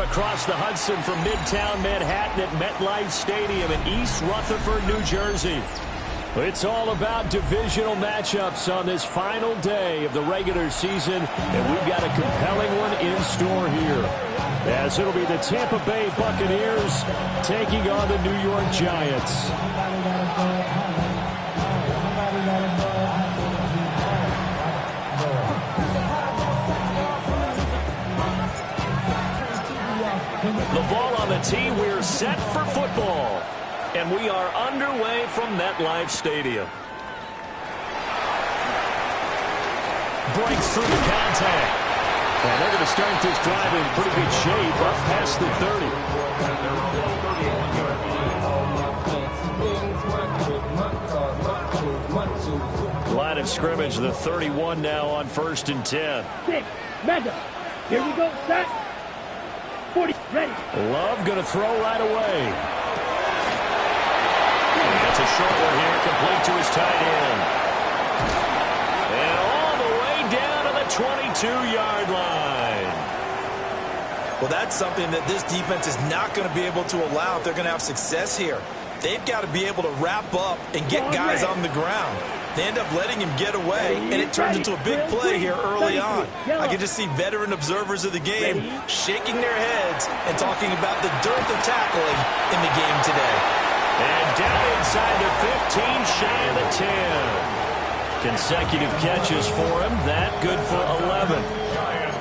across the Hudson from Midtown Manhattan at MetLife Stadium in East Rutherford, New Jersey. It's all about divisional matchups on this final day of the regular season, and we've got a compelling one in store here, as it'll be the Tampa Bay Buccaneers taking on the New York Giants. The ball on the tee. We're set for football. And we are underway from MetLife Stadium. Breaks through the contact. And they're going to start this drive in pretty good shape up past the 30. Line of scrimmage, the 31 now on 1st and 10. Mega. Here we go, set. 40, ready. Love going to throw right away. That's a short one here, complete to his tight end. And all the way down to the 22-yard line. Well, that's something that this defense is not going to be able to allow if they're going to have success here. They've got to be able to wrap up and get guys on the ground. They end up letting him get away, and it turns into a big play here early on. I can just see veteran observers of the game shaking their heads and talking about the dearth of tackling in the game today. And down inside the 15, shy of the 10. Consecutive catches for him. That good for 11.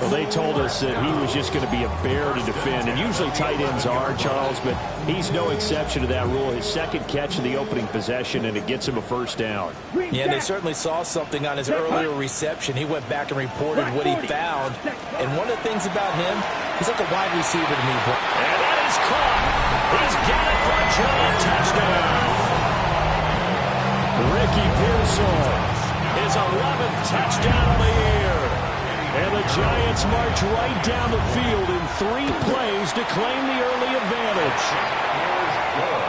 Well, they told us that he was just going to be a bear to defend. And usually tight ends are, Charles, but he's no exception to that rule. His second catch of the opening possession, and it gets him a first down. Yeah, they certainly saw something on his earlier reception. He went back and reported what he found. And one of the things about him, he's like a wide receiver to me. And that is caught. He's got it for a giant touchdown. Ricky Pearsall, his 11th touchdown of the year. And the Giants march right down the field in 3 plays to claim the early advantage.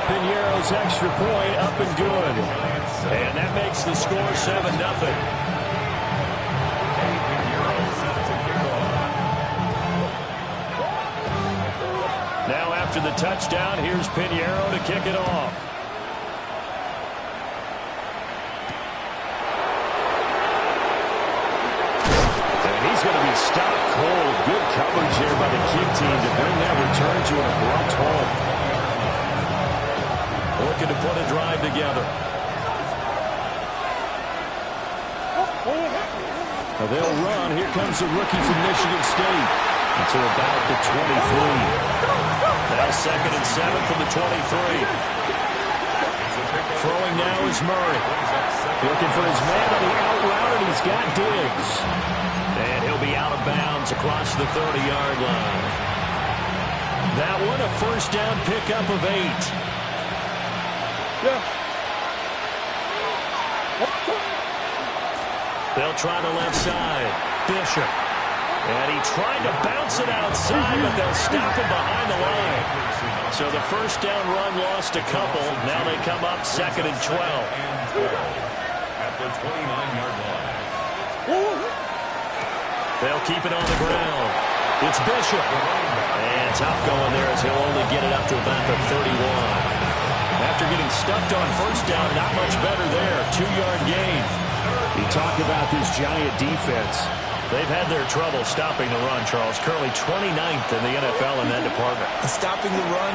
Piñeiro's extra point up and good. And that makes the score 7-0. Now after the touchdown, here's Piñeiro to kick it off. He's going to be stopped cold. Good coverage here by the kick team to bring that return to an abrupt halt. Looking to put a drive together. Now they'll run. Here comes the rookie from Michigan State. Until about the 23. Now 2nd and 7 from the 23. Throwing now is Murray. Looking for his man on the out route, and he's got Diggs. And he'll be out of bounds across the 30-yard line. That one a first down pickup of 8. They'll try the left side. Bishop. And he tried to bounce it outside, but they'll stop him behind the line. So the first down run lost a couple. Now they come up 2nd and 12. At the 29-yard line. They'll keep it on the ground. It's Bishop. And tough going there as he'll only get it up to about the 31. After getting stuffed on first down, not much better there. 2-yard gain. You talk about this Giant defense. They've had their trouble stopping the run, Charles. Currently 29th in the NFL in that department. And stopping the run,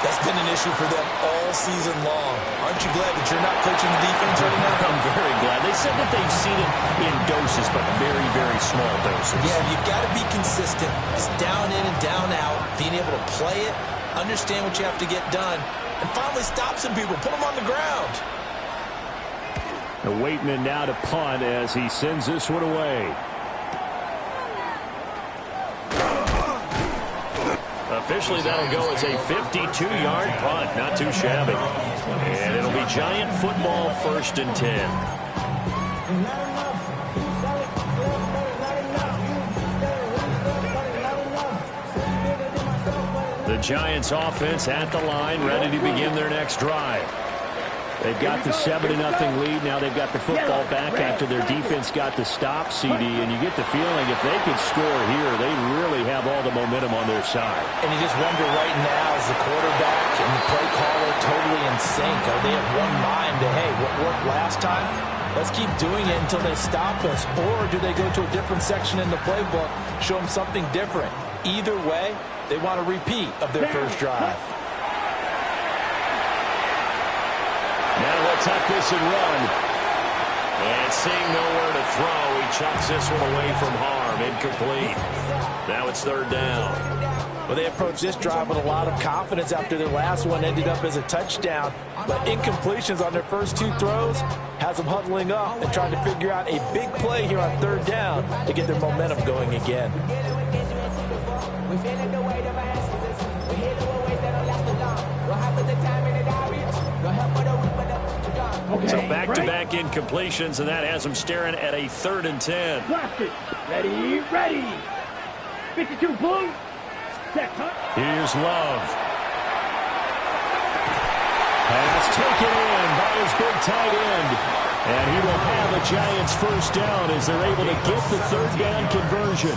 that's been an issue for them all season long. Aren't you glad that you're not coaching the defense right now? I'm very glad. They said that they've seen it in doses, but very, very small doses. Yeah, you've got to be consistent. Just down in and down out, being able to play it, understand what you have to get done, and finally stop some people, put them on the ground. The Waitman now to punt as he sends this one away. Officially, that'll go as a 52-yard punt. Not too shabby. And it'll be Giant football 1st and 10. The Giants offense at the line, ready to begin their next drive. They've got the 7-0 lead. Now they've got the football back after their defense got the stop, CD. And you get the feeling if they could score here, they really have all the momentum on their side. And you just wonder right now, is the quarterback and the play caller totally in sync? Are they of one mind to, hey, what worked last time? Let's keep doing it until they stop us. Or do they go to a different section in the playbook, show them something different? Either way, they want a repeat of their first drive. Now we'll tuck this and run. And seeing nowhere to throw, he chucks this one away from harm. Incomplete. Now it's 3rd down. Well, they approached this drive with a lot of confidence after their last one ended up as a touchdown. But incompletions on their first 2 throws has them huddling up and trying to figure out a big play here on 3rd down to get their momentum going again. So back-to-back incompletions, and that has them staring at a 3rd and 10. Blasters. Ready, ready. 52 blue. Set, huh? Here's Love. Pass taken in by his big tight end. And he will have a Giants first down as they're able to get the 3rd down conversion.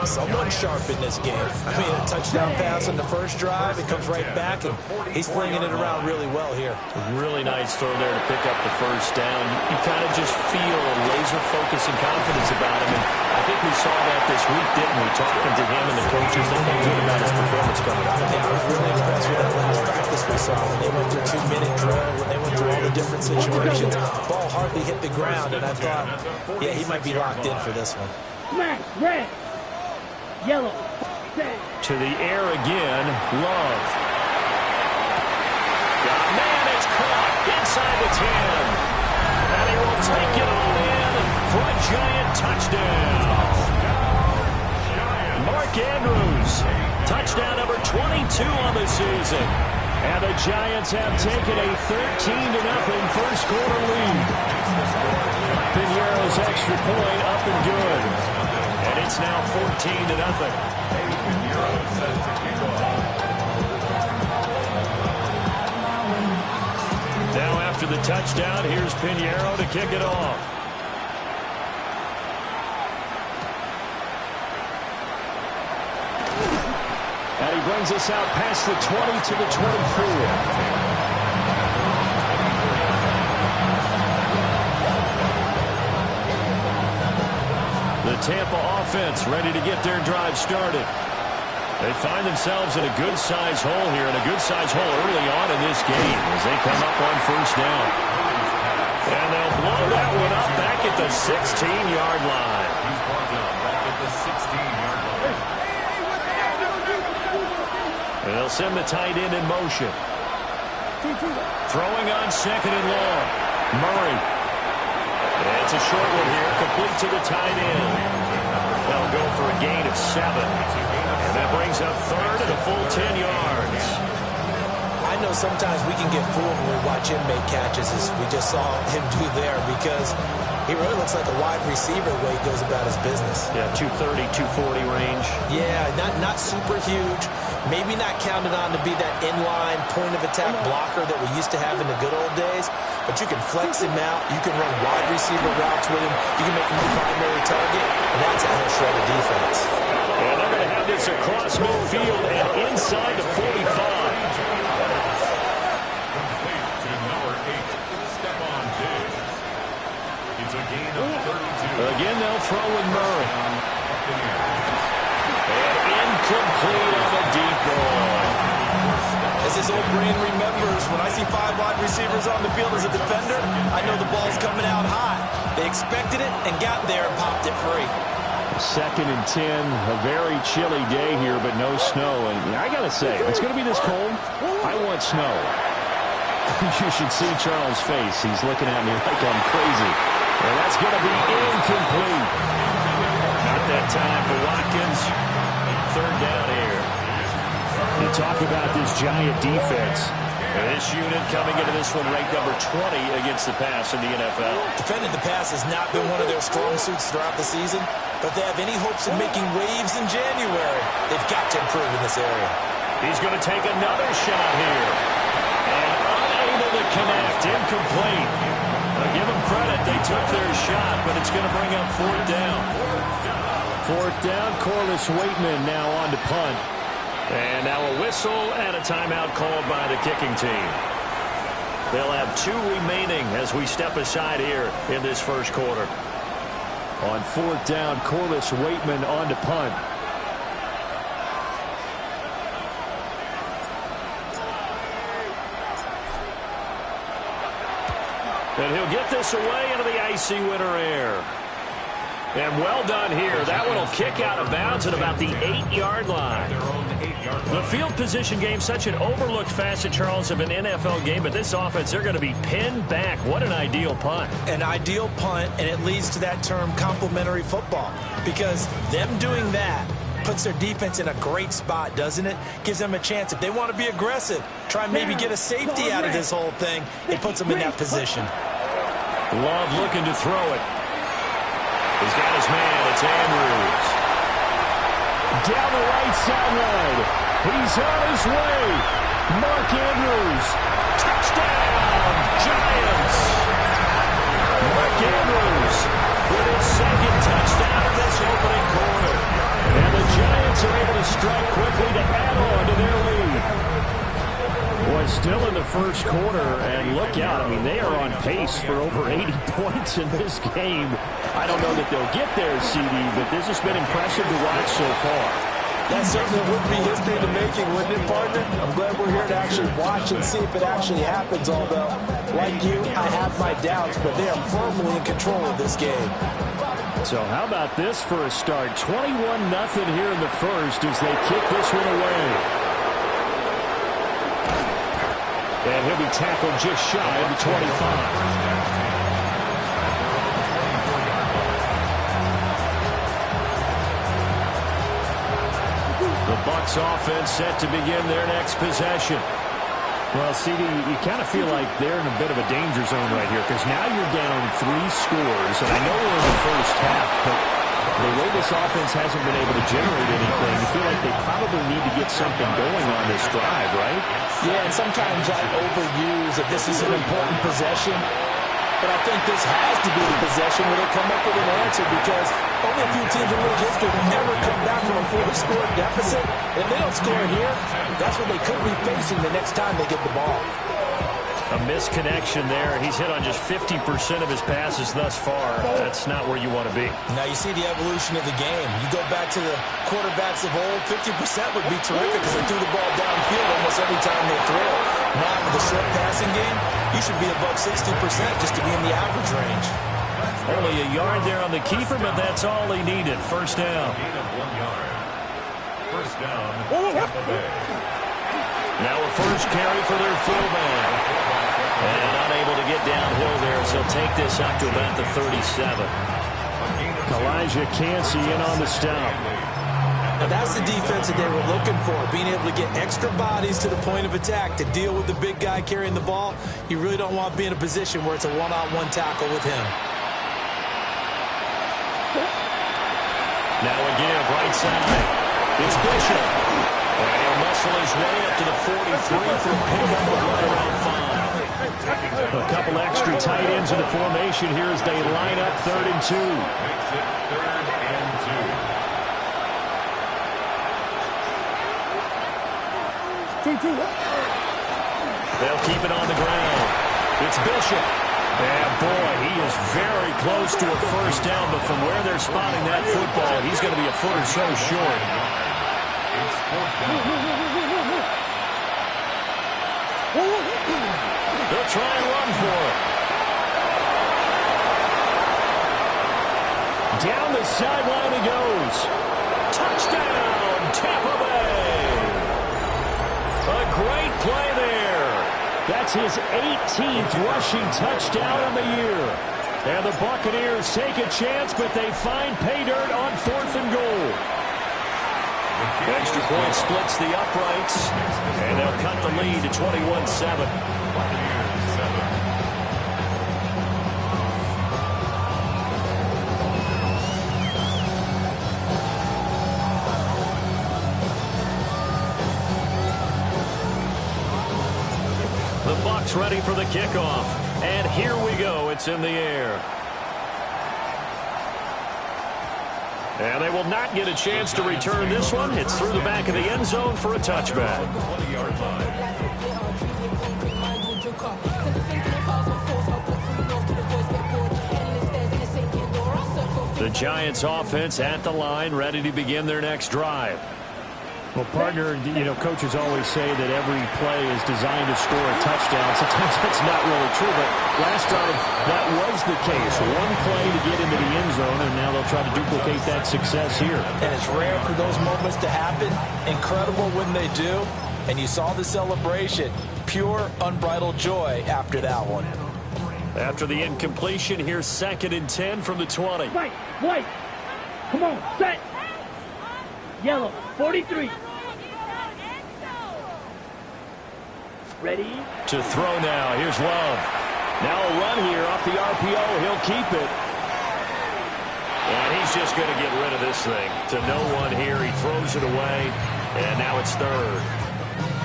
Someone sharp in this game. I mean, a touchdown pass on the first drive. It comes right back, and he's flinging it around really well here. Really nice throw there to pick up the first down. You kind of just feel a laser focus and confidence about him. And I think we saw that this week, didn't we? Talking to him and the coaches, they felt good about his performance coming out. Yeah, I was really impressed with that last practice we saw when they went through 2-minute drill, when they went through all the different situations. Ball hardly hit the ground, and I thought, yeah, he might be locked in for this one. Smash, red. Yellow. To the air again, Love. Man, it's caught inside the 10. And he will take it all in for a Giant touchdown. Mark Andrews, touchdown number 22 on the season. And the Giants have taken a 13-0 first quarter lead. Piñeiro's extra point up and good. And it's now 14-0. Now after the touchdown, here's Piñeiro to kick it off. And he brings us out past the 20 to the 24. The Tampa offense ready to get their drive started. They find themselves in a good-sized hole here, and a good-sized hole early on in this game as they come up on first down. And they'll blow that one up back at the 16-yard line. He's brought down back at the 16-yard line. And they'll send the tight end in motion. Throwing on 2nd and long. Murray. It's a short one here, complete to the tight end. They'll go for a gain of 7. And that brings up 3rd and a full 10 yards. I know sometimes we can get fooled when we watch him make catches, as we just saw him do there, because he really looks like a wide receiver the way he goes about his business. Yeah, 230, 240 range. Yeah, not super huge. Maybe not counted on to be that inline point-of-attack blocker that we used to have in the good old days, but you can flex him out. You can run wide receiver routes with him. You can make him a primary target, and that's how he'll shred a defense. And they're going to have this across midfield and inside the 45. Complete to number 8, Stephon Diggs. It's a gain of 32. Again, they'll throw with Murray. And incomplete on the deep ball. As his old brain remembers, when I see 5 wide receivers on the field as a defender, I know the ball's coming out hot. They expected it and got there and popped it free. 2nd and 10, a very chilly day here, but no snow. And I got to say, if it's going to be this cold, I want snow. You should see Charles' face. He's looking at me like I'm crazy. And that's going to be incomplete. Not that time for Watkins. 3rd down here. You talk about this Giant defense. This unit coming into this one ranked number 20 against the pass in the NFL. Defending the pass has not been one of their strong suits throughout the season, but they have any hopes of making waves in January, they've got to improve in this area. He's going to take another shot here. And unable to connect. left, incomplete. Now give them credit, they took their shot, but it's going to bring up fourth down. Fourth down, Corliss Waitman now on to punt. And now a whistle and a timeout called by the kicking team. They'll have 2 remaining as we step aside here in this first quarter. On fourth down, Corliss Waitman on to punt. And he'll get this away into the icy winter air. And well done here. That one will kick out of bounds at about the 8-yard line. The field position game, such an overlooked facet, Charles, of an NFL game. But this offense, they're going to be pinned back. What an ideal punt. An ideal punt, and it leads to that term complementary football. Because them doing that puts their defense in a great spot, doesn't it? Gives them a chance. If they want to be aggressive, try and maybe get a safety out of this whole thing, it puts them in that position. Love looking to throw it. He's got his man. It's Andrews. Down the right sideline. He's on his way. Mark Andrews. Touchdown, Giants. Mark Andrews with his second touchdown in this opening quarter. And the Giants are able to strike quickly to add on to their lead. Boy, still in the first quarter, and look out. I mean, they are on pace for over 80 points in this game. I don't know that they'll get there, CD, but this has been impressive to watch so far. That certainly would be history in the making, wouldn't it, partner? I'm glad we're here to actually watch and see if it actually happens, although, like you, I have my doubts, but they are firmly in control of this game. So how about this for a start? 21-0 here in the first as they kick this one away. And he'll be tackled just shy of the 25. The Bucs offense set to begin their next possession. Well, CD, you kind of feel like they're in a bit of a danger zone right here because now you're down 3 scores. And I know we're in the first half, but the way this offense hasn't been able to generate anything, you feel like they probably need to get something going on this drive, right? Yeah, and sometimes I overuse that this is an important possession. But I think this has to be the possession where they come up with an answer because only a few teams in league history will never come back from a 4-score deficit. If they don't score here, that's what they could be facing the next time they get the ball. A misconnection there. He's hit on just 50% of his passes thus far. That's not where you want to be. Now you see the evolution of the game. You go back to the quarterbacks of old, 50% would be terrific because they threw the ball downfield almost every time they threw it. Now with the short passing game, you should be above 60% just to be in the average range. Only a yard there on the keeper, but that's all he needed. First down. Gain of 1 yard. First down, Tampa Bay. Now a first carry for their fullback. And unable to get downhill there, so he'll take this up to about the 37. Elijah Cansey in on the stop. Now that's the defense that they were looking for, being able to get extra bodies to the point of attack to deal with the big guy carrying the ball. You really don't want to be in a position where it's a one-on-one tackle with him. Now a give, right side. It's Bishop. And he'll muscle his way up to the 43 for a pickup of right around 5. A couple extra tight ends in the formation here as they line up 3rd and 2. Makes it 3rd and 2. They'll keep it on the ground. It's Bishop. And boy, he is very close to a first down, but from where they're spotting that football, he's going to be a foot or so short. It's 4th down. They'll try and run for it. Down the sideline he goes. Touchdown, Tampa Bay. A great play there. That's his 18th rushing touchdown of the year. And the Buccaneers take a chance, but they find pay dirt on 4th and goal. Extra point splits the uprights, and they'll cut the lead to 21-7. quarterback's ready for the kickoff. And here we go. It's in the air. And they will not get a chance to return this one. It's through the back of the end zone for a touchback. 20-yard line. The Giants offense at the line, ready to begin their next drive. Well, partner, you know, coaches always say that every play is designed to score a touchdown. Sometimes that's not really true, but last drive that was the case. One play to get into the end zone, and now they'll try to duplicate that success here. And it's rare for those moments to happen. Incredible when they do. And you saw the celebration. Pure, unbridled joy after that one. After the incompletion, here's 2nd and 10 from the 20. White. Come on, set. Yellow, 43. Ready? To throw now. Here's Love. Now a run here off the RPO. He'll keep it. And he's just going to get rid of this thing. To no one here. He throws it away. And now it's 3rd.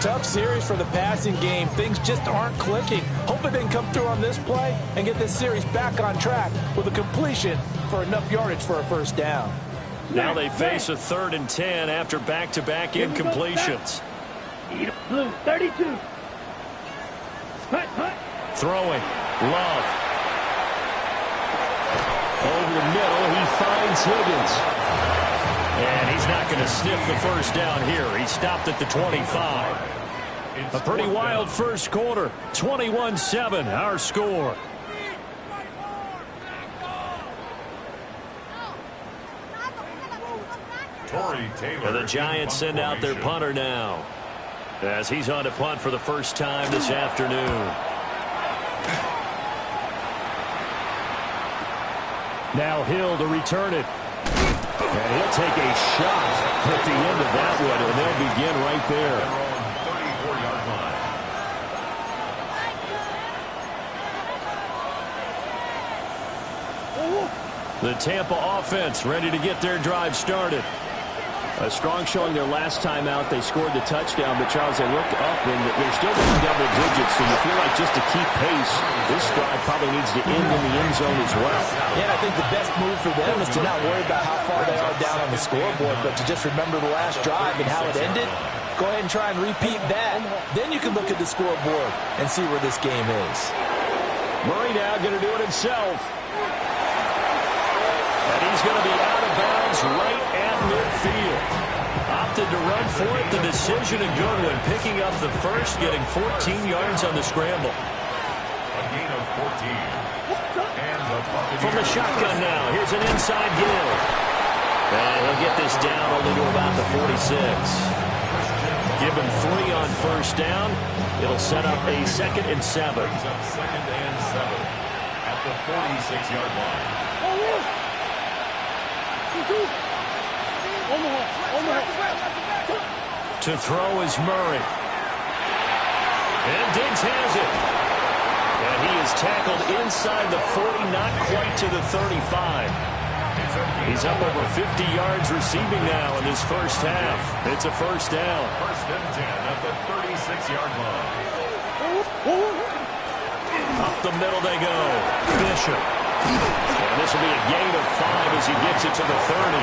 Tough series for the passing game. Things just aren't clicking. Hoping they can come through on this play and get this series back on track with a completion for enough yardage for a first down. Now they face a 3rd and 10 after back-to-back incompletions. Blue, 32. Hut. Throwing. Love. Over the middle, he finds Higgins. And he's not going to sniff the first down here. He stopped at the 25. A pretty wild first quarter. 21-7, our score. And the Giants send out their punter now, as he's on to punt for the first time this afternoon. Now Hill to return it. And he'll take a shot at the end of that one, and they'll begin right there. 34-yard line. The Tampa offense ready to get their drive started. A strong showing their last time out. They scored the touchdown, but Charles, they looked up and they're still in double digits, so you feel like just to keep pace, this drive probably needs to end in the end zone as well. Yeah, I think the best move for them is to not worry about how far they are down on the scoreboard, but to just remember the last drive and how it ended. Go ahead and try and repeat that. Then you can look at the scoreboard and see where this game is. Murray now going to do it himself. And he's going to be out of bounds right at midfield. Opted to run for it. The decision a good one. Picking up the first, getting 14 yards on the scramble. A gain of 14. And From the shotgun now. Here's an inside Gill. And he'll get this down only to about the 46. Give him 3 on first down. It'll set up a 2nd and 7. Brings up 2nd and 7 at the 46-yard line. To throw is Murray. And Diggs has it. And he is tackled inside the 40, not quite to the 35. He's up over 50 yards receiving now in this first half. It's a first down. 1st and 10 at the 36-yard line. Up the middle they go. Bishop. And this will be a gain of 5 as he gets it to the 30.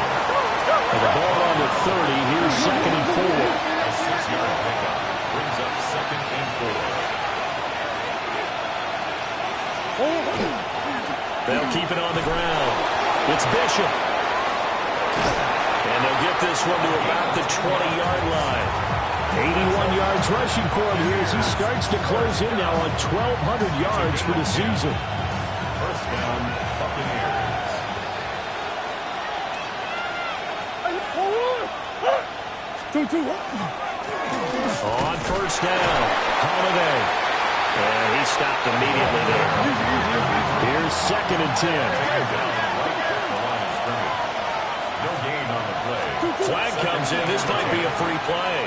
And the ball on the 30. Here's 2nd and 4. A 6-yard pickup brings up 2nd and 4. They'll keep it on the ground. It's Bishop. And they'll get this one to about the 20-yard line. 81 yards rushing for him here as he starts to close in now on 1,200 yards for the season. First down, Buccaneers. On first down, Holiday. And he stopped immediately there. Here's 2nd and 10. No gain on the play. Flag comes in. This might be a free play.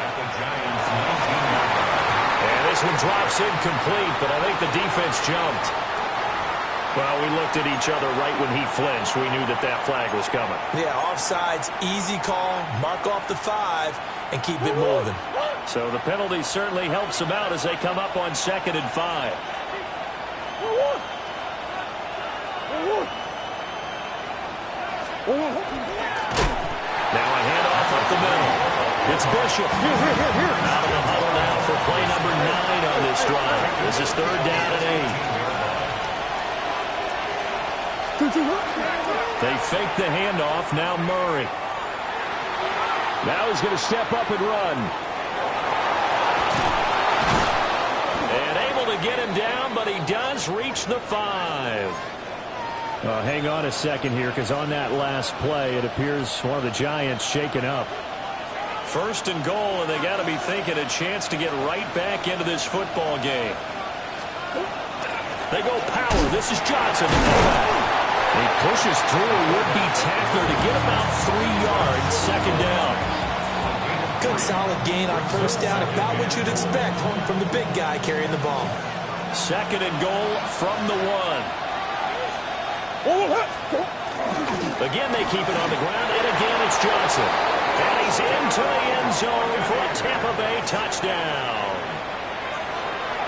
And this one drops incomplete, but I think the defense jumped. Well, we looked at each other right when he flinched. We knew that that flag was coming. Yeah, offsides, easy call, mark off the 5, and keep it moving. So the penalty certainly helps them out as they come up on 2nd and 5. Now a handoff up the middle. It's Bishop. Out of the huddle now for play number 9 on this drive. This is 3rd down and 8. They fake the handoff. Now Murray. Now he's going to step up and run. And able to get him down, but he does reach the 5. Hang on a second here, because on that last play, it appears one of the Giants shaken up. 1st and goal, and they got to be thinking a chance to get right back into this football game. They go power. This is Johnson. He pushes through a would-be tackler to get about 3 yards. 2nd down. Good solid gain on 1st down. About what you'd expect from the big guy carrying the ball. 2nd and goal from the 1. Again, they keep it on the ground, and again it's Johnson. And he's into the end zone for a Tampa Bay touchdown.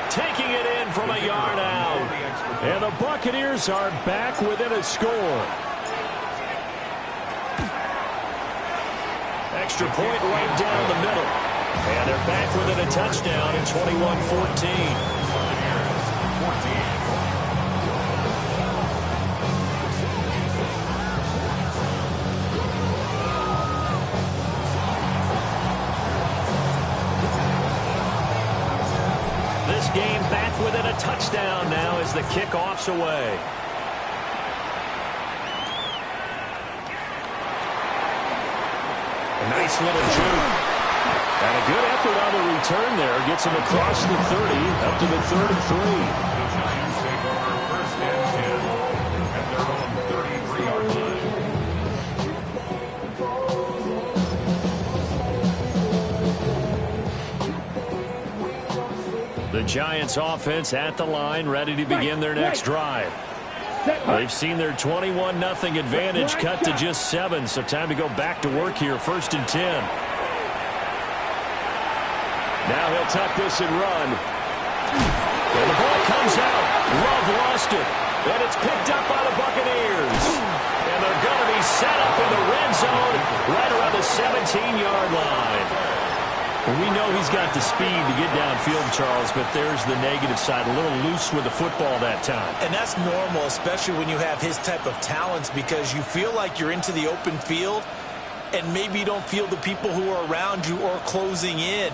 Taking it in from a yard out. And the Buccaneers are back within a score. Extra point right down the middle. And they're back within a touchdown at 21-14. Game back within a touchdown now as the kickoff's away. A nice little juke. And a good effort on the return there. Gets him across the 30 up to the 3rd and 3. The Giants take over 1st and 10 at their own 33-yard line. The Giants offense at the line, ready to begin their next drive. They've seen their 21-0 advantage cut to just 7, so time to go back to work here. 1st and 10. Now he'll tuck this and run. And the ball comes out. Love lost it. And it's picked up by the Buccaneers. And they're going to be set up in the red zone right around the 17-yard line. Well, we know he's got the speed to get downfield, Charles, but there's the negative side. A little loose with the football that time. And that's normal, especially when you have his type of talents, because you feel like you're into the open field and maybe you don't feel the people who are around you or closing in.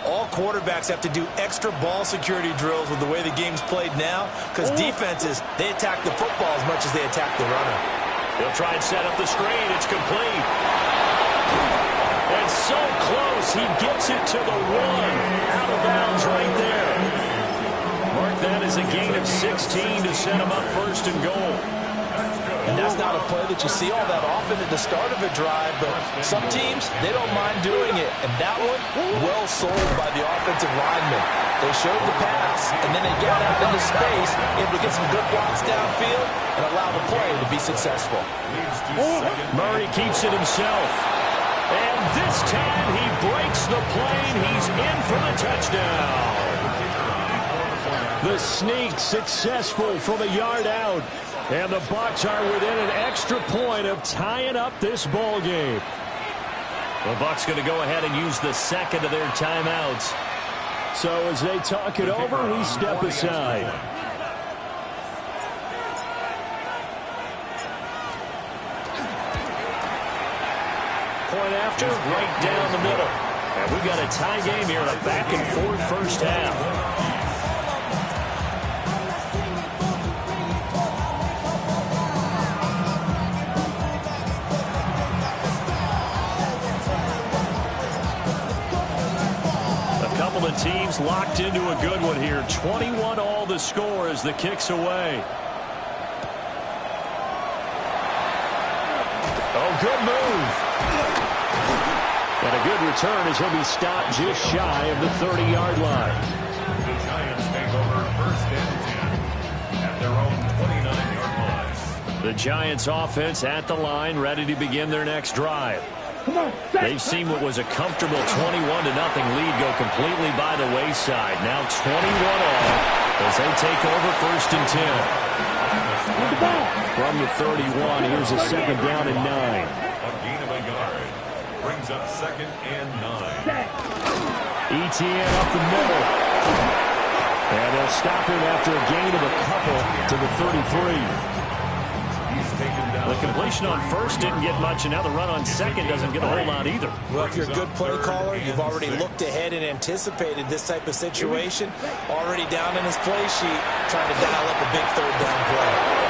All quarterbacks have to do extra ball security drills with the way the game's played now, because defenses, they attack the football as much as they attack the runner. They'll try and set up the screen. It's complete. And so close, he gets it to the 1. Out of bounds right there. Mark that as a gain of 16 to set him up 1st and goal. And that's not a play that you see all that often at the start of a drive, but some teams, they don't mind doing it. And that one, well sold by the offensive lineman. They showed the pass, and then they got out into space, able to get some good blocks downfield, and allow the play to be successful. Murray keeps it himself. And this time he breaks the plane. He's in for the touchdown. The sneak successful from a yard out. And the Bucs are within an extra point of tying up this ball game. The Bucs going to go ahead and use the 2nd of their timeouts. So as they talk it over, we step aside. Point after, right down the middle. And we've got a tie game here in a back-and-forth 1st half. The teams locked into a good one here. 21 all the score as the kick's away. Oh, good move. And a good return as he'll be stopped just shy of the 30-yard line. The Giants take over 1st and 10 at their own 29-yard line. The Giants offense at the line, ready to begin their next drive. They've seen what was a comfortable 21-0 lead go completely by the wayside. Now 21 all as they take over 1st and 10. from the 31. Here's a second down and 9. A gain of a yard. Brings up 2nd and 9. ETN up the middle. And they'll stop him after a gain of a couple to the 33. He's taken down. The completion on first didn't get much, and now the run on second doesn't get a whole lot either. Well, if you're a good play caller, you've already looked ahead and anticipated this type of situation. Already down in his play sheet, trying to dial up a big third down play.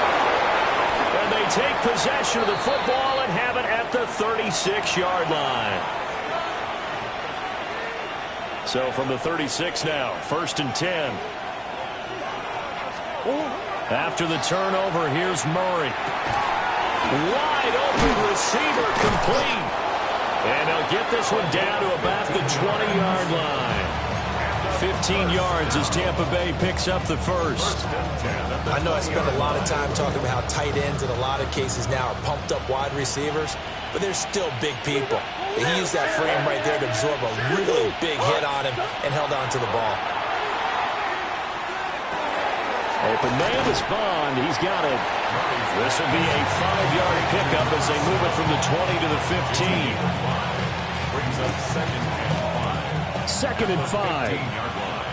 And they take possession of the football and have it at the 36-yard line. So from the 36 now, 1st and 10. After the turnover, here's Murray. Wide open receiver, complete. And they'll get this one down to about the 20-yard line. 15 yards as Tampa Bay picks up the first. I know I spend a lot of time talking about how tight ends in a lot of cases now are pumped up wide receivers, but they're still big people. He used that frame right there to absorb a really big hit on him and held on to the ball. Open man is Bond. He's got it. This will be a 5-yard pickup as they move it from the 20 to the 15. Brings up 2nd and 5. 2nd and 5. 15-yard line.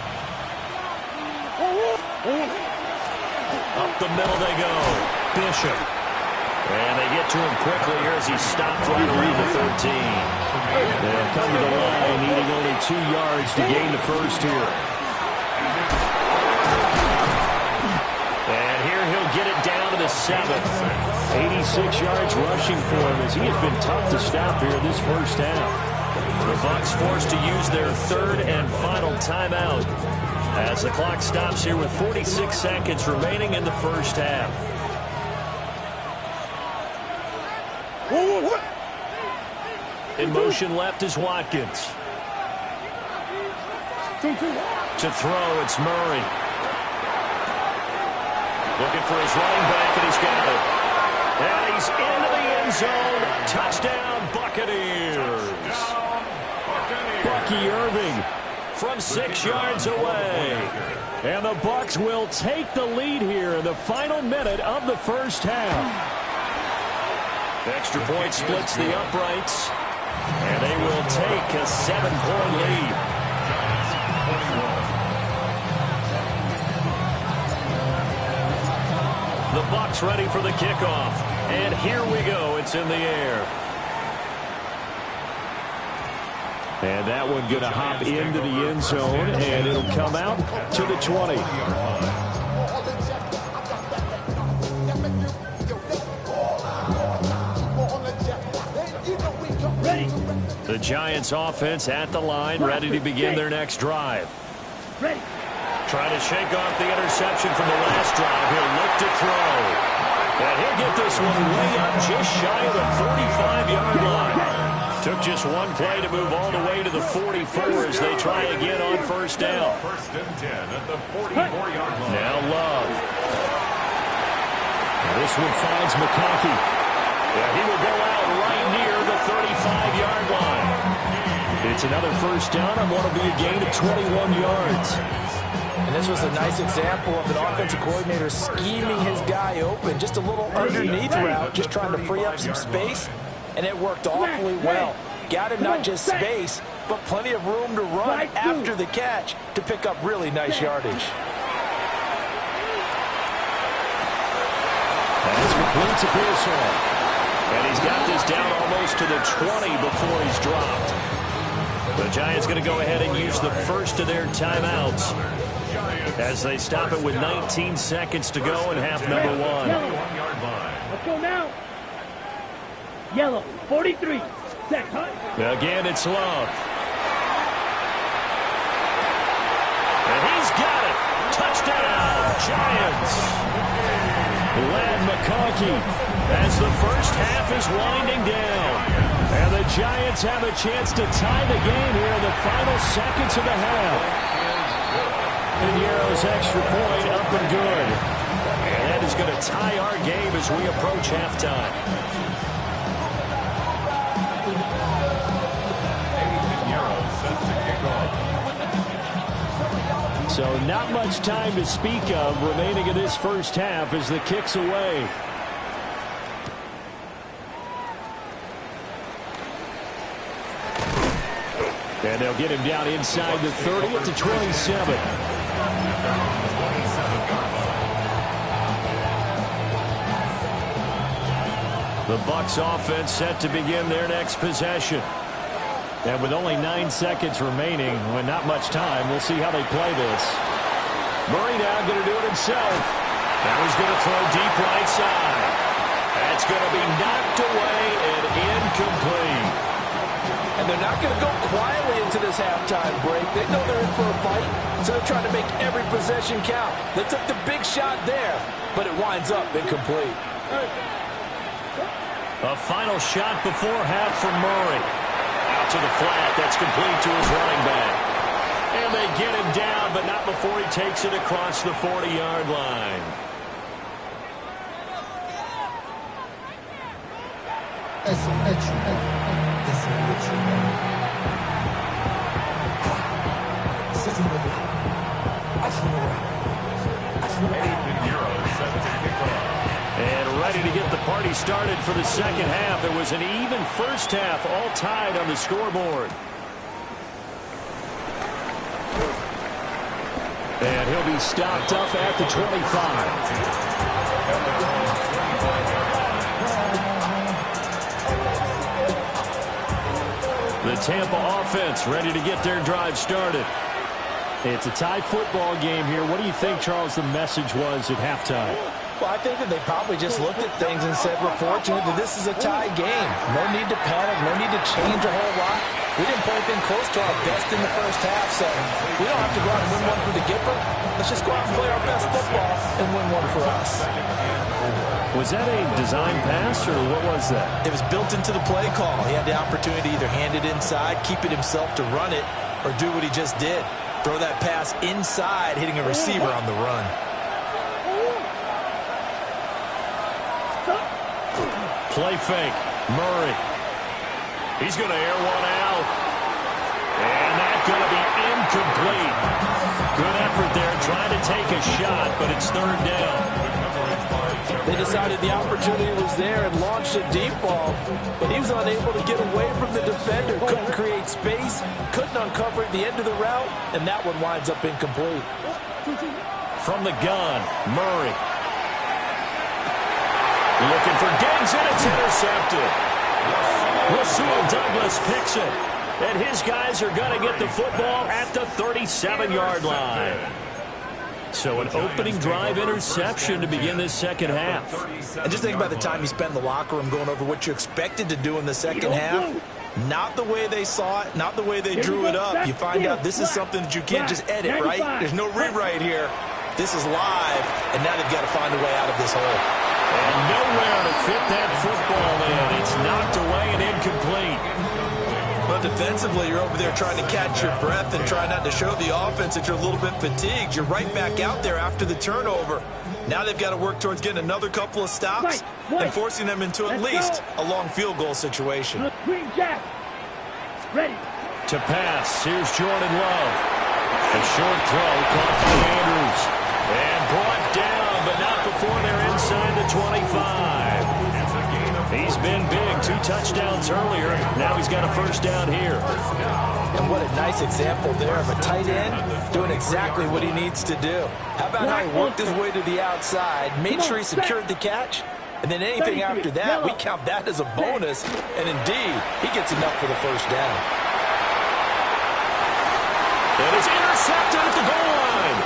Up the middle they go. Bishop. And they get to him quickly here as he stopped right around the 13. They'll come to the line, needing only 2 yards to gain the first here. And here he'll get it down to the 7. 86 yards rushing for him as he has been tough to stop here this first half. The Bucs forced to use their 3rd and final timeout as the clock stops here with 46 seconds remaining in the first half. In motion left is Watkins. To throw, it's Murray. Looking for his running back, and he's got it. And he's into the end zone. Touchdown, Buccaneers. Bucky Irving From 6 yards away. and the Bucs will take the lead here in the final minute of the first half. Extra point splits the uprights, and they will take a 7-point lead. The Bucs ready for the kickoff, and here we go. It's in the air. And that one going to hop into the end zone, and it'll come out to the 20. The Giants offense at the line, ready to begin their next drive. Ready. Trying to shake off the interception from the last drive. He'll look to throw. And he'll get this one way up just shy of the 45-yard line. Took just one play to move all the way to the 44 as they try again on first down. 1st and 10 at the 44-yard line. Now Love. This one finds McConkey. Yeah, he will go out right near the 35-yard line. It's another first down on what will be a gain of 21 yards. And this was a nice example of an offensive coordinator scheming his guy open. Just a little underneath route, just trying to free up some space. And it worked awfully well. Got him not just space, but plenty of room to run after the catch to pick up really nice yardage. That's complete to Pearson. And he's got this down almost to the 20 before he's dropped. The Giants going to go ahead and use the first of their timeouts as they stop it with 19 seconds to go in half number 1. Let's go now. Yellow, 43. Set, cut. Again, it's Love. And he's got it. Touchdown, Giants. Ladd McConkey as the first half is winding down. And the Giants have a chance to tie the game here in the final seconds of the half. Piñeiro's extra point up and good. And that is going to tie our game as we approach halftime. So not much time to speak of remaining in this first half as the kick's away. And they'll get him down inside the 30 at the 27. The Bucs offense set to begin their next possession. And with only 9 seconds remaining, with not much time, we'll see how they play this. Murray now going to do it himself. Now he's going to throw deep right side. That's going to be knocked away and incomplete. And they're not going to go quietly into this halftime break. They know they're in for a fight, so they're trying to make every possession count. They took the big shot there, but it winds up incomplete. A final shot before half from Murray. Out to the flat. That's complete to his running back. And they get him down, but not before he takes it across the 40-yard line. And ready to get the party started for the second half. It was an even first half, all tied on the scoreboard. And he'll be stopped up at the 25. The Tampa offense ready to get their drive started. It's a tie football game here. What do you think, Charles, the message was at halftime? Well, I think that they probably just looked at things and said, we're fortunate that this is a tie game. No need to panic, no need to change a whole lot. We didn't play anything close to our best in the first half, so we don't have to go out and win one for the Gipper. Let's just go out and play our best football and win one for us. Was that a design pass, or what was that? It was built into the play call. He had the opportunity to either hand it inside, keep it himself to run it, or do what he just did. Throw that pass inside, hitting a receiver on the run. Play fake. Murray. He's going to air one out. And that's going to be incomplete. Good effort there trying to take a shot, but it's third down. They decided the opportunity was there and launched a deep ball, but he was unable to get away from the defender. Couldn't create space, couldn't uncover at the end of the route, and that one winds up incomplete. From the gun, Murray. Looking for Diggs, and it's intercepted. Rasul Douglas picks it. And his guys are going to get the football at the 37-yard line. So an opening drive interception to begin this second half. And just think about the time you spent in the locker room going over what you expected to do in the second half. Not the way they saw it, not the way they drew it up. You find out this is something that you can't just edit, right? There's no rewrite here. This is live, and now they've got to find a way out of this hole. And nowhere to fit that football in. It's knocked away and incomplete. But defensively, you're over there trying to catch your breath and try not to show the offense that you're a little bit fatigued. You're right back out there after the turnover. Now they've got to work towards getting another couple of stops and forcing them into at least a long field goal situation. Green Jack. Ready. To pass, here's Jordan Love. A short throw caught by Andrews. And brought down, but not before they're inside the 25. He's been big. 2 touchdowns earlier. Now he's got a first down here. And what a nice example there of a tight end doing exactly what he needs to do. How about how he worked his way to the outside, made sure he secured the catch, and then anything after that, we count that as a bonus. And indeed, he gets enough for the first down. It is intercepted at the goal line.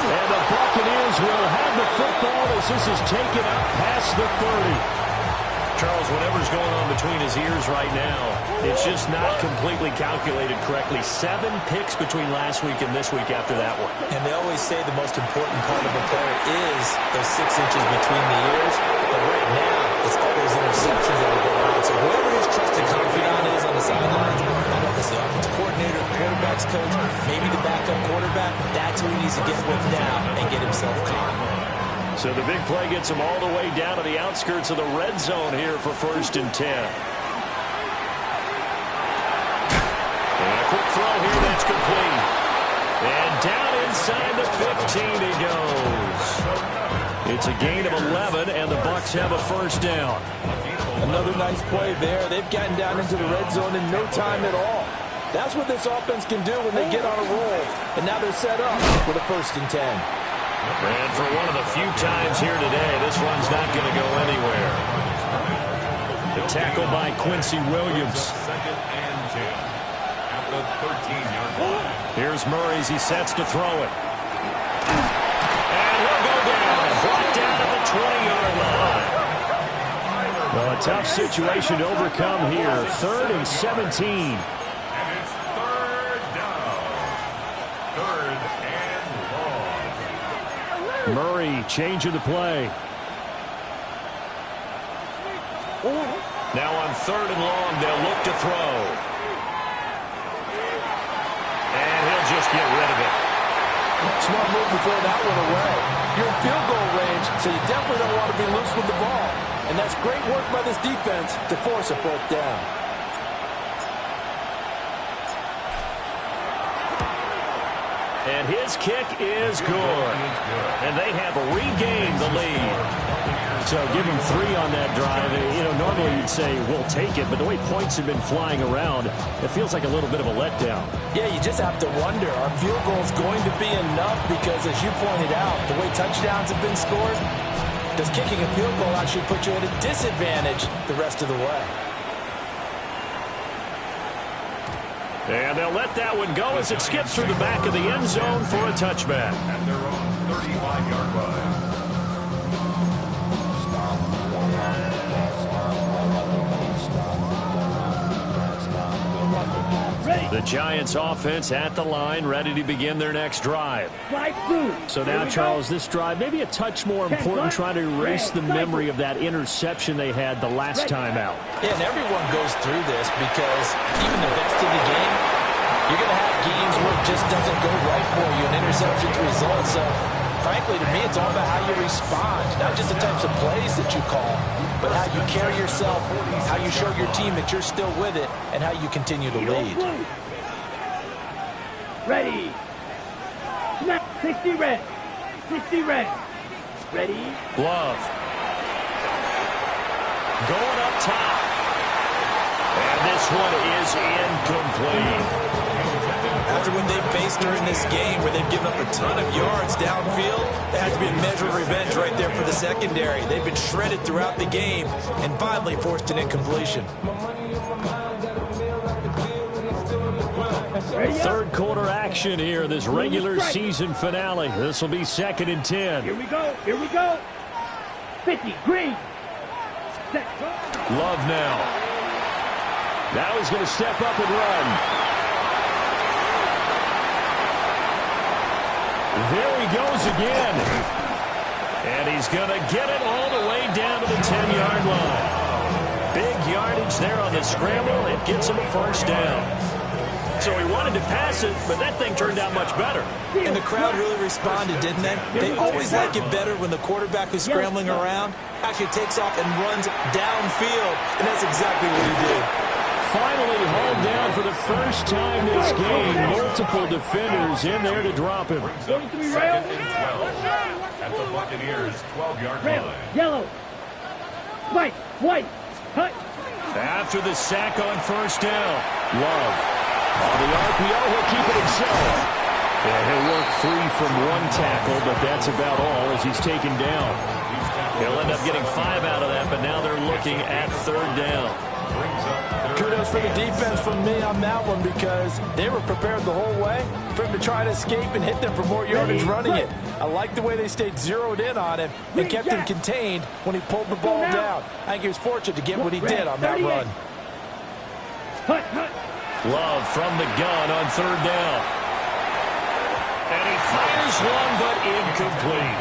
And the Buccaneers will have the football as this is taken up past the 30. Charles, whatever's going on between his ears right now, it's just not completely calculated correctly. 7 picks between last week and this week after that one. And they always say the most important part of a player is those 6 inches between the ears. But right now, it's all those interceptions that are going on. So whoever his trusted confidant is on the sidelines, I don't know if it's the offensive coordinator, the quarterback's coach, maybe the backup quarterback, that's who he needs to get with now and get himself calm. So the big play gets him all the way down to the outskirts of the red zone here for 1st and 10. And a quick throw here that's complete. And down inside the 15 he goes. It's a gain of 11, and the Bucs have a first down. Another nice play there. They've gotten down into the red zone in no time at all. That's what this offense can do when they get on a roll. And now they're set up with a 1st and 10. And for one of the few times here today, this one's not going to go anywhere. The tackle by Quincy Williams. 2nd and 10 at the 13-yard line. Here's Murray as he sets to throw it. And he'll go down. Brought down at the 20-yard line. Well, a tough situation to overcome here. 3rd and 17. And it's 3rd down. 3rd and long. Murray changing the play. Now on 3rd and long, they'll look to throw. And he'll just get rid of it. Smart move to throw that one away. You're in field goal range, so you definitely don't want to be loose with the ball. And that's great work by this defense to force a 4th down. And his kick is good. And they have regained the lead. So give him 3 on that drive. You know, normally you'd say, we'll take it, but the way points have been flying around, it feels like a little bit of a letdown. Yeah, you just have to wonder, are field goals going to be enough? Because as you pointed out, the way touchdowns have been scored, does kicking a field goal actually put you at a disadvantage the rest of the way? And they'll let that one go as it skips through the back of the end zone for a touchback. At their own 35-yard line. The Giants offense at the line, ready to begin their next drive. So now, Charles, this drive maybe a touch more important, trying to erase the memory of that interception they had the last time out. Yeah, and everyone goes through this because even the best in the game, you're going to have games where it just doesn't go right for you, an interception's result. So, frankly, to me, it's all about how you respond, not just the types of plays that you call, but how you carry yourself, how you show your team that you're still with it, and how you continue to lead. Ready. Snap. 60 red. 60 red. Ready. Love. Going up top. And this one is incomplete. After what they've faced during this game where they've given up a ton of yards downfield, there has to be a measure of revenge right there for the secondary. They've been shredded throughout the game and finally forced an incompletion. 3rd quarter action here, this regular season finale. This will be 2nd and 10. Here we go. Here we go. 50. Green. Set. Love now. Now he's going to step up and run. There he goes again. And he's going to get it all the way down to the 10-yard line. Big yardage there on the scramble. It gets him a first down. So he wanted to pass it, but that thing turned out much better. And the crowd really responded, didn't they? They always like it better when the quarterback who's scrambling around actually takes off and runs downfield, and that's exactly what he did. Finally hauled down for the first time this game. Multiple defenders in there to drop him. 43 rail. 2nd and 12 at the Buccaneers' 12-yard Rail. line. Yellow. White. White. Cut. After the sack on first down. Love. On the RPO, he'll keep it himself. Yeah, he'll work free from one tackle, but that's about all as he's taken down. He'll end up getting 5 out of that, but now they're looking at 3rd down. Kudos for the defense from me on that one because they were prepared the whole way for him to try to escape and hit them for more yardage running it. I like the way they stayed zeroed in on him and kept him contained when he pulled the ball down. I think he was fortunate to get what he did on that run. Love from the gun on 3rd down. And he fires one, but incomplete.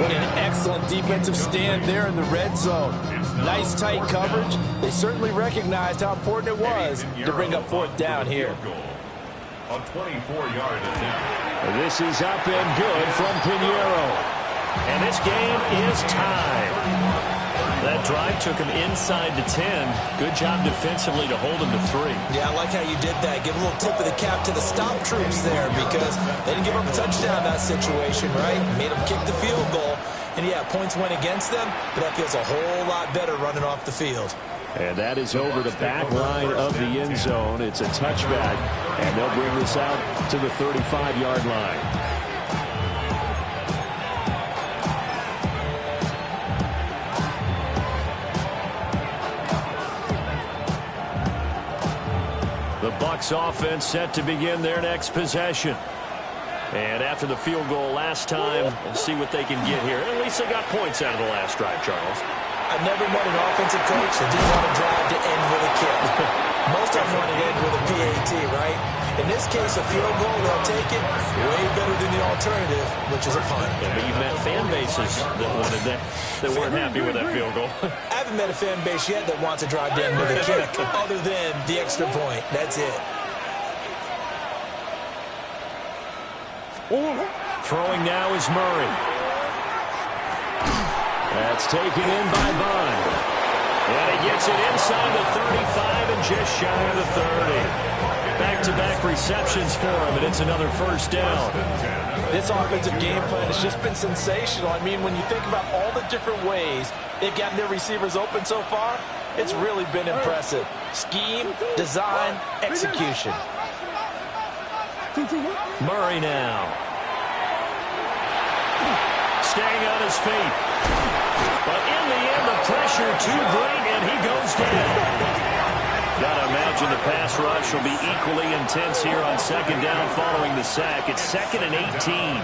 What an excellent defensive stand there in the red zone. Nice tight coverage. They certainly recognized how important it was to bring up 4th down here. A 24-yard attempt. This is up and good from Pinheiro. And this game is tied. That drive took him inside the 10. Good job defensively to hold him to 3. Yeah, I like how you did that. Give a little tip of the cap to the stop troops there because they didn't give up a touchdown in that situation, right? Made them kick the field goal. And yeah, points went against them, but that feels a whole lot better running off the field. And that is over the back line of the end zone. It's a touchback, and they'll bring this out to the 35-yard line. The Bucs offense set to begin their next possession. And after the field goal last time, we'll see what they can get here. At least they got points out of the last drive, Charles. I've never met an offensive coach that didn't want to drive to end with a kick. Most of them want to end with a PAT, right? In this case, a field goal, they'll take it way better than the alternative, which is a punt. Yeah, but you've met fan bases that wanted that weren't happy with that field goal. I haven't met a fan base yet that wants to drive to end with a kick other than the extra point. That's it. Throwing now is Murray. That's taken in by Bond. And he gets it inside the 35 and just shy of the 30. Back-to-back receptions for him, and it's another first down. This offensive game plan has just been sensational. I mean, when you think about all the different ways they've gotten their receivers open so far, it's really been impressive. Scheme, design, execution. Murray now. Staying on his feet. But in the end, the pressure too great, and he goes down. Gotta imagine the pass rush will be equally intense here on second down following the sack. It's 2nd and 18.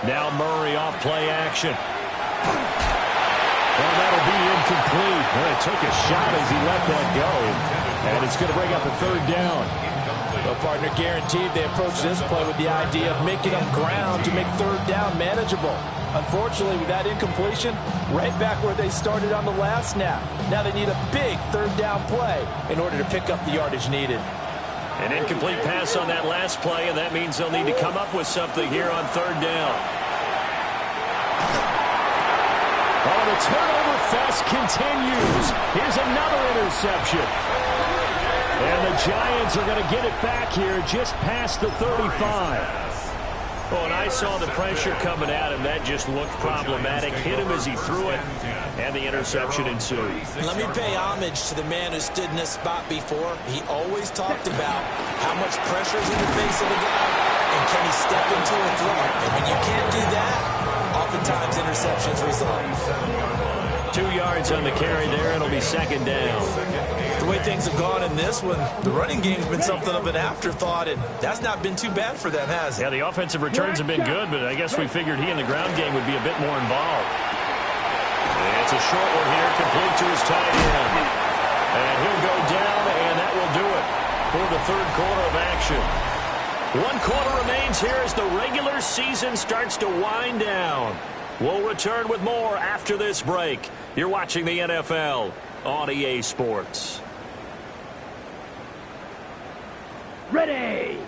Now Murray off play action. Well, that'll be incomplete. Well, it took a shot as he let that go. And it's going to bring up a third down. Well, partner, guaranteed they approach this play with the idea of making up ground to make third down manageable. Unfortunately, with that incompletion, right back where they started on the last snap. Now they need a big third down play in order to pick up the yardage needed. An incomplete pass on that last play, and that means they'll need to come up with something here on third down. Oh, the turnover fest continues. Here's another interception. And the Giants are going to get it back here just past the 35. Oh, and I saw the pressure coming at him. That just looked problematic. Hit him as he threw it, and the interception ensued. Let me pay homage to the man who stood in this spot before. He always talked about how much pressure is in the face of a guy, and can he step into a throw. And when you can't do that, oftentimes interceptions result. 2 yards on the carry there. It'll be second down. The way things have gone in this one, the running game's been something of an afterthought, and that's not been too bad for them, has it? Yeah, the offensive returns have been good, but I guess we figured he in the ground game would be a bit more involved. It's a short one here, complete to his tight end. And he'll go down, and that will do it for the third quarter of action. 1 quarter remains here as the regular season starts to wind down. We'll return with more after this break. You're watching the NFL on EA Sports. Ready.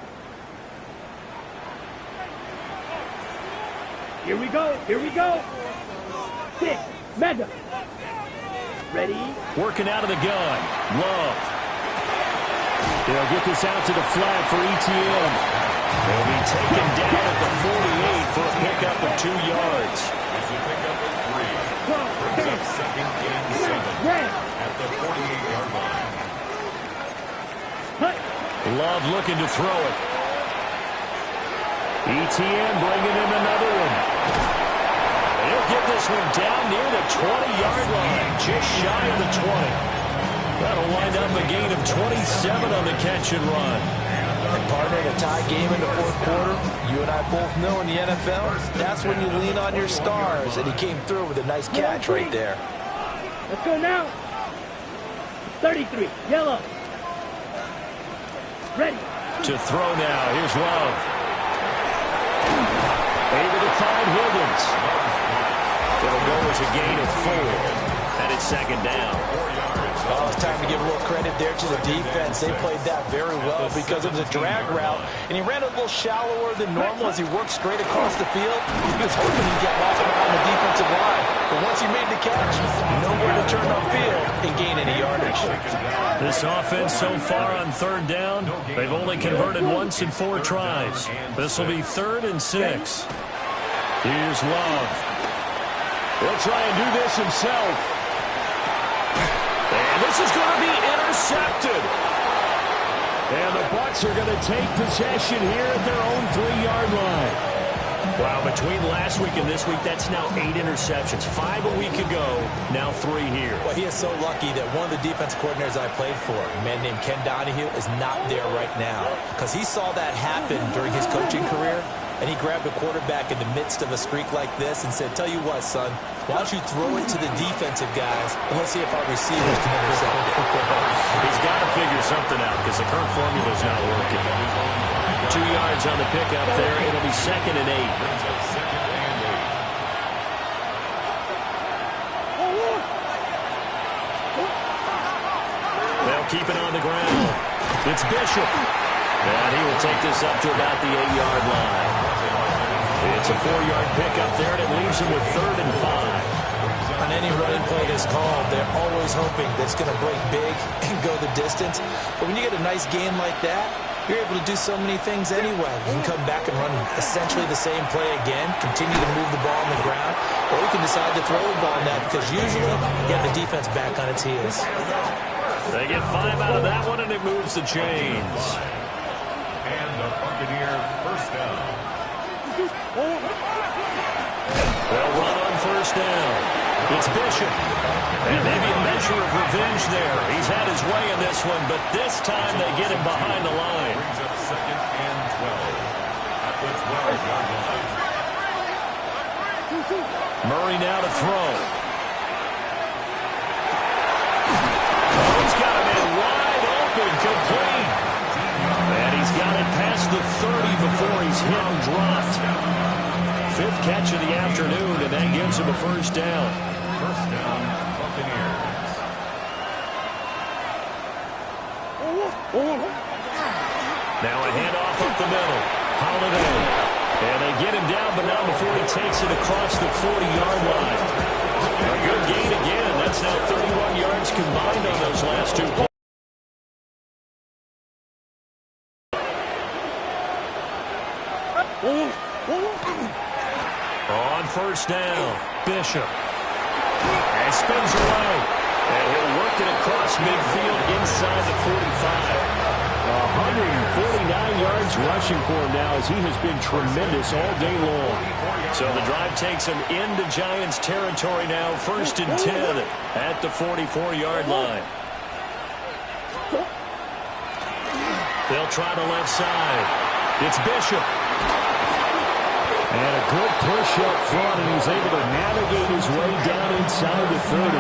Here we go. Here we go. 6. Mega. Ready. Working out of the gun. Love. They'll get this out to the flat for ETN. They'll be taken down at the 48 for a pickup of 2 yards. It's a pickup of 3. Brings up second and 7 at the 48-yard line. Love looking to throw it. ETN bringing in another one. He'll get this one down near the 20-yard line, just shy of the 20. That'll wind up a gain of 27 on the catch and run. And partner, in a tie game in the fourth quarter, you and I both know in the NFL, that's when you lean on your stars, and he came through with a nice catch right there. Let's go now. 33. Yellow. Ready. To throw now. Here's Love. Able to find Higgins. It'll go as a gain of 4. And it's second down. Well, it's time to give a little credit there to the defense. They played that very well because it was a drag route, and he ran a little shallower than normal as he worked straight across the field. He was hoping he'd get lost behind the defensive line, but once he made the catch, nowhere to turn upfield and gain any yardage. This offense so far on third down, they've only converted once in 4 tries. This will be 3rd and 6. Here's Love. He'll try and do this himself. And this is going to be intercepted. And the Bucs are going to take possession here at their own 3-yard line. Wow, between last week and this week, that's now 8 interceptions. 5 a week ago, now 3 here. Well, he is so lucky that one of the defense coordinators I played for, a man named Ken Donahue, is not there right now. Because he saw that happen during his coaching career, and he grabbed a quarterback in the midst of a streak like this and said, tell you what, son, why don't you throw it to the defensive guys, and let's see if our receivers can intercept it. He's got to figure something out because the current formula is not working. 2 yards on the pickup there. It'll be 2nd and 8. They'll keep it on the ground. It's Bishop. And he will take this up to about the 8-yard line. It's a 4-yard pickup there, and it leaves him with 3rd and 5. On any running play that's called, they're always hoping that it's going to break big and go the distance. But when you get a nice game like that, you're able to do so many things anyway. You can come back and run essentially the same play again, continue to move the ball on the ground, or you can decide to throw the ball now because usually you have the defense back on its heels. They get 5 out of that one, and it moves the chains. And the Buccaneer first down. They'll run on 1st down. It's Bishop. And maybe a measure of revenge there. He's had his way in this one, but this time they get him behind the line. Brings up 2nd and 12. At the 12-yard line. Murray now to throw. Oh, he's got him in wide open, complete. And he's got it past the 30 before he's hit and dropped. 5th catch of the afternoon, and that gives him a 1st down. 1st down, Buccaneers. Now a handoff up the middle. Holiday. And they get him down, but not before he takes it across the 40-yard line. A good gain again. That's now 31 yards combined on those last 2 plays. On 1st down, Bishop. And spins away. And he'll work it across midfield inside the 45. 149 yards rushing for him now as he has been tremendous all day long. So the drive takes him into Giants territory now. 1st and 10 at the 44-yard line. They'll try the left side. It's Bishop. And a good push up front, and he's able to navigate his way down inside the 30.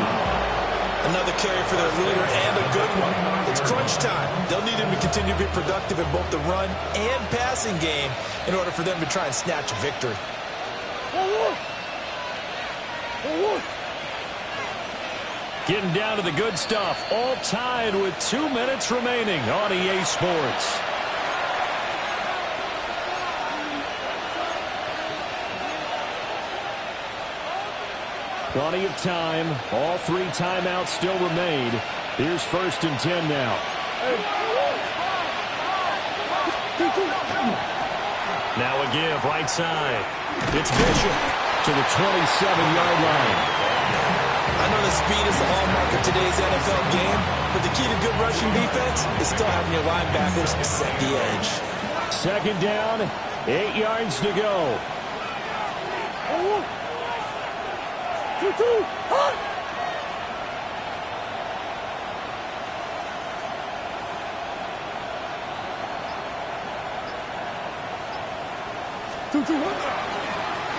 Another carry for their leader and a good one. It's crunch time. They'll need him to continue to be productive in both the run and passing game in order for them to try and snatch a victory. Getting down to the good stuff. All tied with 2 minutes remaining on EA Sports. Plenty of time. All 3 timeouts still remain. Here's 1st and 10 now. Now a give right side. It's Bishop to the 27-yard line. I know the speed is the hallmark of today's NFL game, but the key to good rushing defense is still having your linebackers set the edge. 2nd down, 8 yards to go.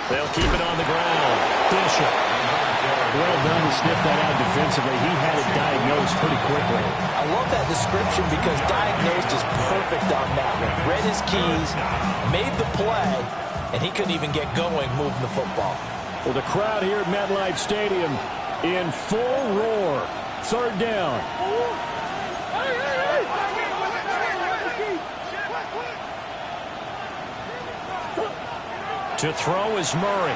They'll keep it on the ground. Bishop. Well done to sniff that out defensively. He had it diagnosed pretty quickly. I love that description because diagnosed is perfect on that one. Read his keys, made the play, and he couldn't even get going moving the football. Well, the crowd here at MetLife Stadium in full roar. 3rd down. To throw is Murray.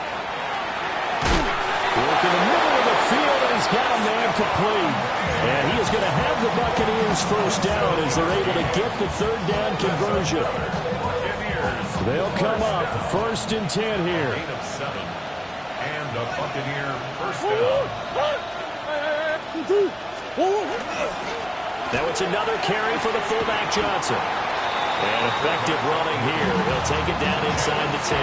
Work in the middle of the field, and he's got a man complete. And he is going to have the Buccaneers 1st down as they're able to get the 3rd down conversion. They'll come up 1st and 10 here. Gain of 7. And a Buccaneer first down. Now it's another carry for the fullback Johnson. And effective running here. He'll take it down inside the 10.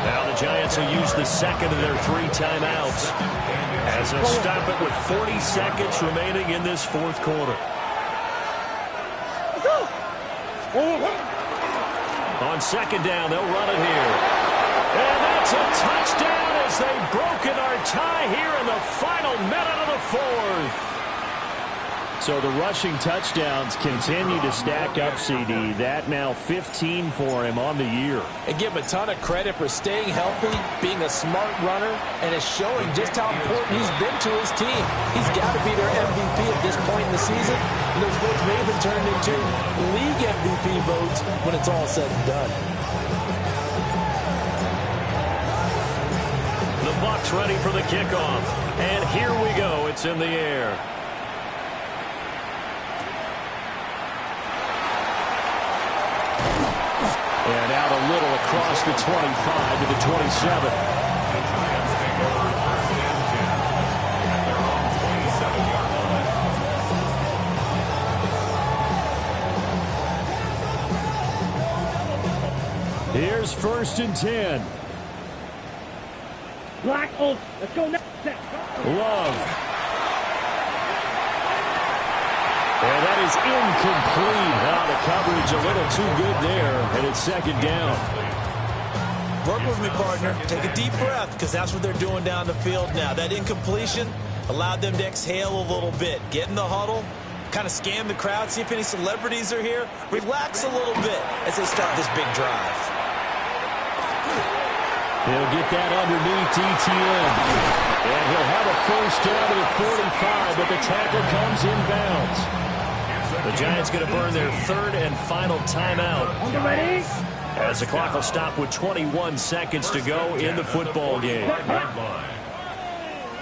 Now the Giants will use the second of their 3 timeouts as they'll stop it with 40 seconds remaining in this 4th quarter. On 2nd down, they'll run it here. And that's a touchdown as they've broken our tie here in the final minute of the 4th. So the rushing touchdowns continue to stack up, CD. That now 15 for him on the year. And give him a ton of credit for staying healthy, being a smart runner, and is showing just how important he's been to his team. He's got to be their MVP at this point in the season, and those votes may have been turned into league MVP votes when it's all said and done. The Bucs ready for the kickoff. And here we go. It's in the air. And out a little across the 25 to the 27. The Giants take over 1st and 10 at their own 27-yard line. Here's 1st and 10. Black Oak. Let's go next. Love. And that is incomplete. The coverage a little too good there, and it's 2nd down. Work with me, partner. Take a deep breath, because that's what they're doing down the field now. That incompletion allowed them to exhale a little bit. Get in the huddle, kind of scan the crowd, see if any celebrities are here. Relax a little bit as they start this big drive. He'll get that underneath ETN. And he'll have a 1st down to the 45, but the tackle comes inbounds. The Giants going to burn their 3rd and final timeout. Ready? As the clock will stop with 21 seconds to go in the football game.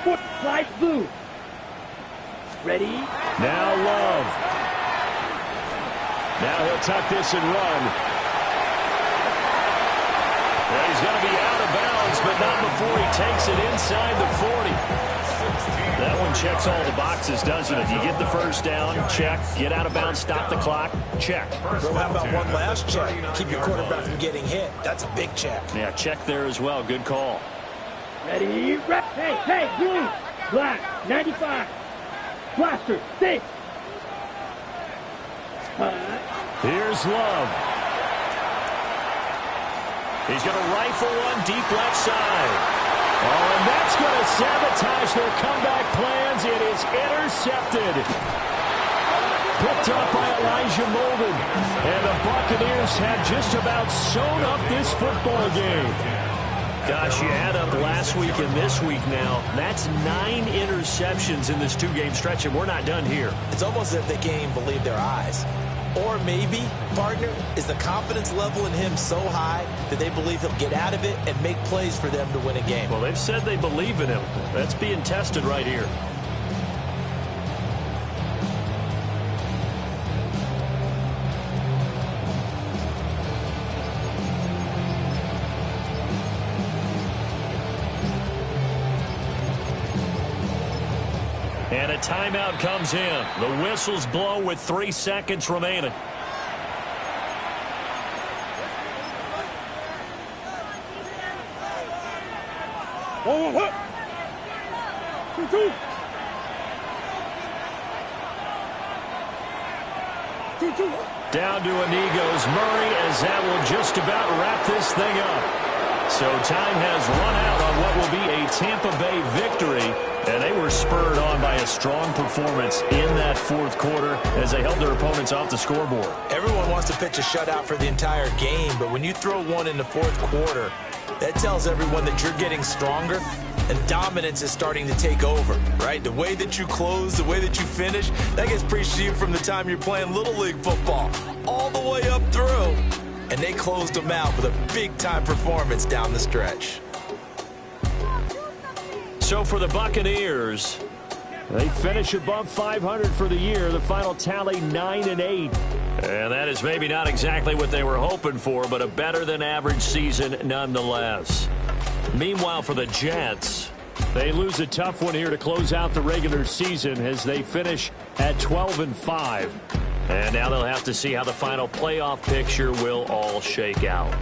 Foot slice blue. Ready? Now Love. Now he'll tuck this and run. And he's going to be out of bounds, but not before he takes it inside the 40. That one checks all the boxes, doesn't it? You get the 1st down, check. Get out of bounds, stop the clock, check. Bro, how about one last check? Keep your quarterback from getting hit. That's a big check. Yeah, check there as well. Good call. Ready? Hey, blue. Black. 95. Blaster. 6. Here's Love. He's going to rifle one deep left side. Oh, and that's going to sabotage their comeback plans. It is intercepted. Picked up by Elijah Molden. And the Buccaneers have just about sewn up this football game. Gosh, you add up last week and this week now. That's 9 interceptions in this 2-game stretch, and we're not done here. It's almost as if they can't even believe their eyes. Or maybe, partner, is the confidence level in him so high that they believe he'll get out of it and make plays for them to win a game. Well, they've said they believe in him. That's being tested right here. And a timeout comes in. The whistles blow with 3 seconds remaining. Down to a knee goes Murray as that will just about wrap this thing up. So time has run out on what will be a Tampa Bay victory. And they were spurred on by a strong performance in that 4th quarter as they held their opponents off the scoreboard. Everyone wants to pitch a shutout for the entire game, but when you throw one in the 4th quarter, that tells everyone that you're getting stronger and dominance is starting to take over, right? The way that you close, the way that you finish, that gets preached to you from the time you're playing Little League football all the way up through. And they closed them out with a big-time performance down the stretch. So for the Buccaneers, They finish above 500 for the year. The final tally 9-8. And that is maybe not exactly what they were hoping for, but a better-than-average season nonetheless. Meanwhile, for the Jets, they lose a tough one here to close out the regular season as they finish at 12-5. And now they'll have to see how the final playoff picture will all shake out.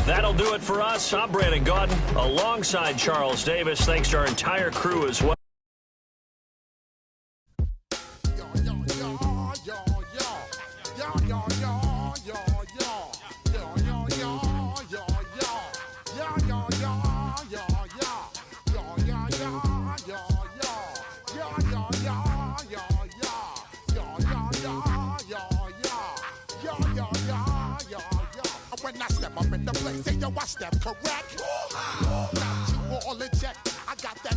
That'll do it for us. I'm Brandon Gaudin alongside Charles Davis. Thanks to our entire crew as well. When I step up in the place, say yo, I step correct. Got you all in check. I got that